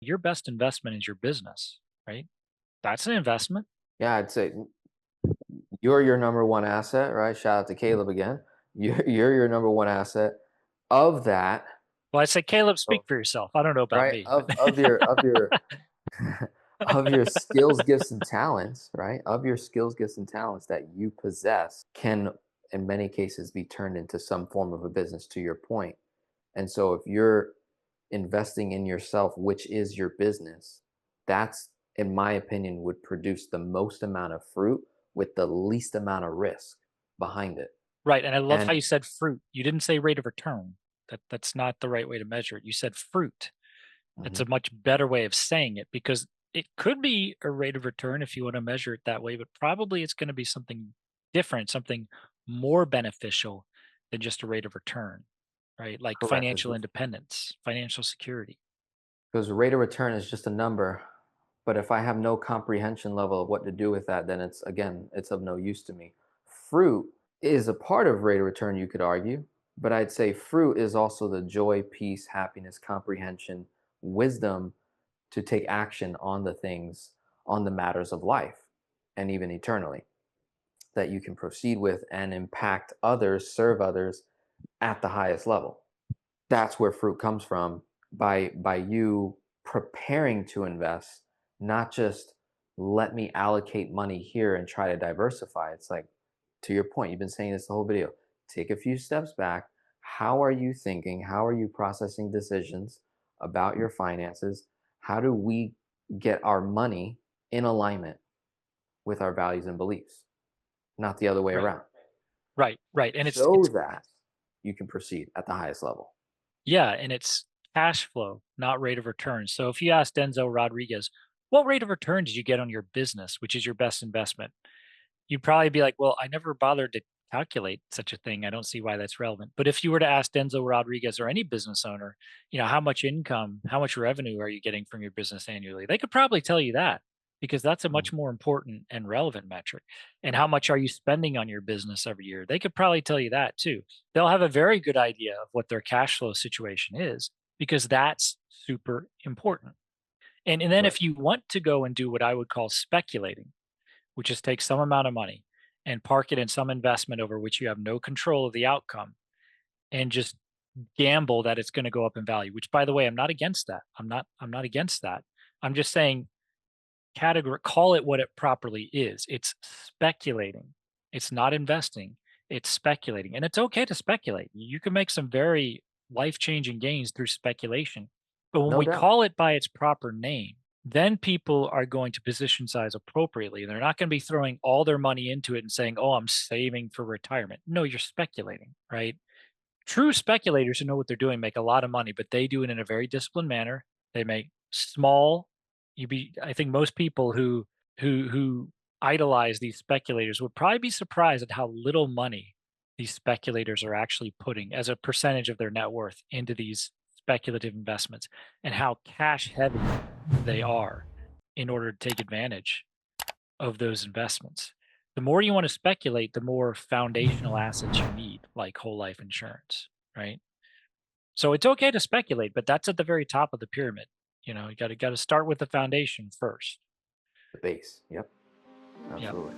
Your best investment is your business, right? That's an investment. Yeah, I'd say you're your number one asset, right? Shout out to Caleb again. You're your number one asset. Of that, Well, I say, Caleb, speak oh, for yourself. I don't know about right? me, but Of your of your skills, gifts, and talents, right? Of your skills, gifts, and talents that you possess can, in many cases, be turned into some form of a business, to your point. And so if you're investing in yourself, which is your business, that's, in my opinion, would produce the most amount of fruit with the least amount of risk behind it. right. And I love how And you said fruit. You didn't say rate of return. That's not the right way to measure it. You said fruit. It's mhm, a much better way of saying it because it could be a rate of return if you want to measure it that way, but probably it's going to be something different, something more beneficial than just a rate of return, right? Like correct, financial independence, financial security. because rate of return is just a number. But if I have no comprehension level of what to do with that, then it's, again, it's of no use to me. Fruit is a part of rate of return, you could argue, but I'd say fruit is also the joy, peace, happiness, comprehension, wisdom to take action on the things, on the matters of life, and even eternally, that you can proceed with and impact others, serve others at the highest level. That's where fruit comes from, by you preparing to invest, not just let me allocate money here and try to diversify. It's like, to your point, you've been saying this the whole video. Take a few steps back. How are you thinking? How are you processing decisions about your finances? How do we get our money in alignment with our values and beliefs, not the other way Right. around, Right. Right. And so it's that you can proceed at the highest level? yeah, and it's cash flow, not rate of return. So if you ask Denzel Rodriguez, what rate of return did you get on your business, which is your best investment? You'd probably be like, well, I never bothered to calculate such a thing. I don't see why that's relevant. But if you were to ask Denzel Rodriguez or any business owner, how much income, how much revenue are you getting from your business annually? They could probably tell you that because that's a Mm. much more important and relevant metric. And how much are you spending on your business every year? They could probably tell you that too. They'll have a very good idea of what their cash flow situation is because that's super important. And then Right. if you want to go and do what I would call speculating, which is take some amount of money and park it in some investment over which you have no control of the outcome and just gamble that it's going to go up in value, which by the way, I'm not against that. I'm not against that. I'm just saying category call it what it properly is. It's speculating. It's not investing. It's speculating. And it's okay to speculate. You can make some very life-changing gains through speculation. But when No we doubt. call it by its proper name, then people are going to position size appropriately. They're not going to be throwing all their money into it and saying, "Oh, I'm saving for retirement." No, you're speculating, right? True speculators who know what they're doing make a lot of money, but they do it in a very disciplined manner. They make small I think most people who idolize these speculators would probably be surprised at how little money these speculators are actually putting as a percentage of their net worth into these speculative investments and how cash heavy they are in order to take advantage of those investments. The more you want to speculate, the more foundational assets you need, like whole life insurance, right? So it's okay to speculate, but that's at the very top of the pyramid. You got to start with the foundation first. The base. Yep. Yeah. Absolutely.